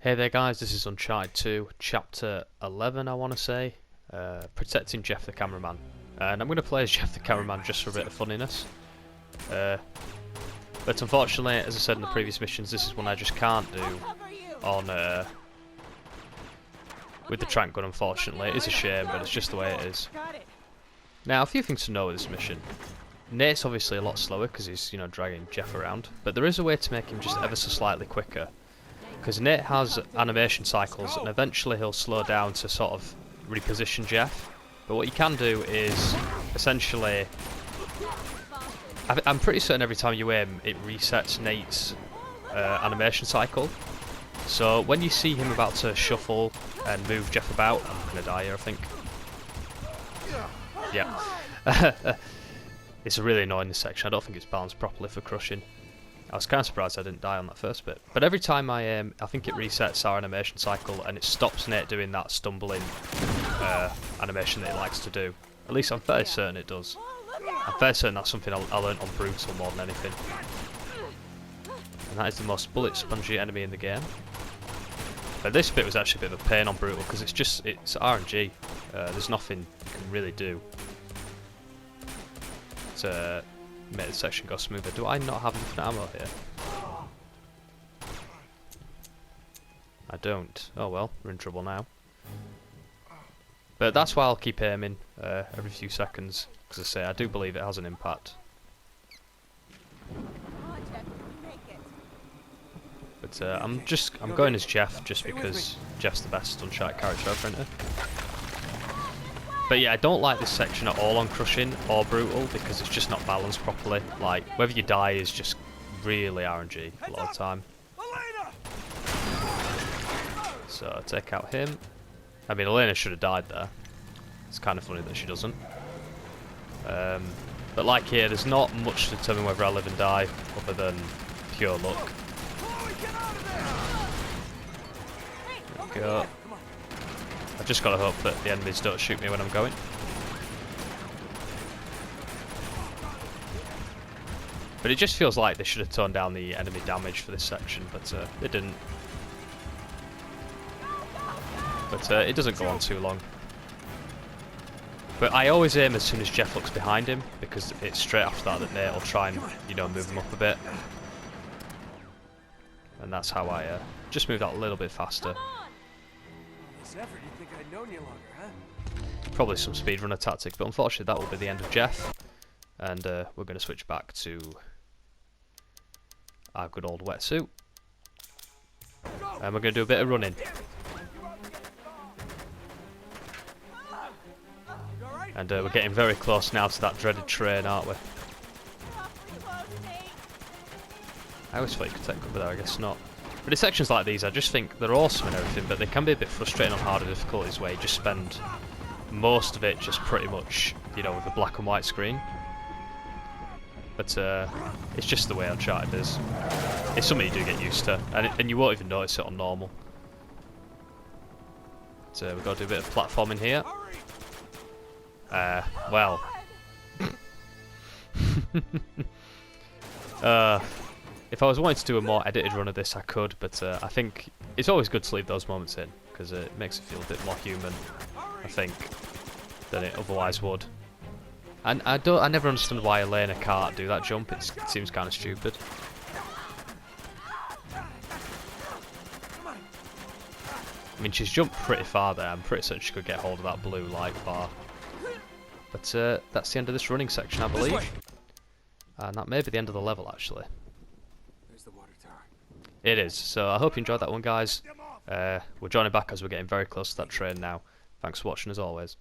Hey there guys, this is Uncharted 2, Chapter 11 I want to say, Protecting Jeff the Cameraman. And I'm going to play as Jeff the Cameraman just for a bit of funniness. But unfortunately, as I said in the previous missions, this is one I just can't do on with the Tranq gun, unfortunately. It is a shame, but it's just the way it is. Now, a few things to know with this mission. Nate's obviously a lot slower because he's, dragging Jeff around, but there is a way to make him just ever so slightly quicker. Because Nate has animation cycles, and eventually he'll slow down to sort of reposition Jeff. But what you can do is, essentially, I'm pretty certain every time you aim, it resets Nate's animation cycle. So when you see him about to shuffle and move Jeff about, I'm going to die here, I think. Yeah. It's really annoying, this section. I don't think it's balanced properly for crushing. I was kind of surprised I didn't die on that first bit. But every time I aim, I think it resets our animation cycle and it stops Nate doing that stumbling animation that he likes to do. At least I'm fairly certain it does. I'm fairly certain that's something I learned on Brutal more than anything. And that is the most bullet spongy enemy in the game. But this bit was actually a bit of a pain on Brutal because it's RNG. There's nothing you can really do to make the section go smoother. Do I not have infinite ammo here? I don't. Oh well, we're in trouble now. But that's why I'll keep aiming every few seconds, because I say I do believe it has an impact. But I'm going as Jeff just because Jeff's the best Uncharted character I've rented. But yeah, I don't like this section at all on Crushing or Brutal because it's just not balanced properly. Like, whether you die is just really RNG a lot of the time. So, take out him. I mean, Elena should have died there. It's kind of funny that she doesn't. But like here, there's not much to determine whether I live and die other than pure luck. There we go. I've just got to hope that the enemies don't shoot me when I'm going. But it just feels like they should have toned down the enemy damage for this section, but they didn't. But it doesn't go on too long. But I always aim as soon as Jeff looks behind him, because it's straight after that Nate will try and, move him up a bit. And that's how I just move that a little bit faster. Probably some speedrunner tactic, but unfortunately that will be the end of Jeff. And we're going to switch back to our good old wetsuit. And we're going to do a bit of running. And we're getting very close now to that dreaded train, aren't we? I always thought you could take cover there, I guess not. But in sections like these, I just think they're awesome and everything, but they can be a bit frustrating on harder difficulties where you just spend most of it just pretty much, with a black and white screen. But it's just the way Uncharted is. It's something you do get used to, and you won't even notice it on normal. So we've got to do a bit of platforming here. Well. If I was wanting to do a more edited run of this, I could, but I think it's always good to leave those moments in, because it makes it feel a bit more human, I think, than it otherwise would. And I never understand why Elena can't do that jump. It seems kind of stupid. I mean, she's jumped pretty far there. I'm pretty certain she could get hold of that blue light bar. But that's the end of this running section, I believe. And that may be the end of the level, actually. It is. So I hope you enjoyed that one, guys. We're joining back as we're getting very close to that train now. Thanks for watching, as always.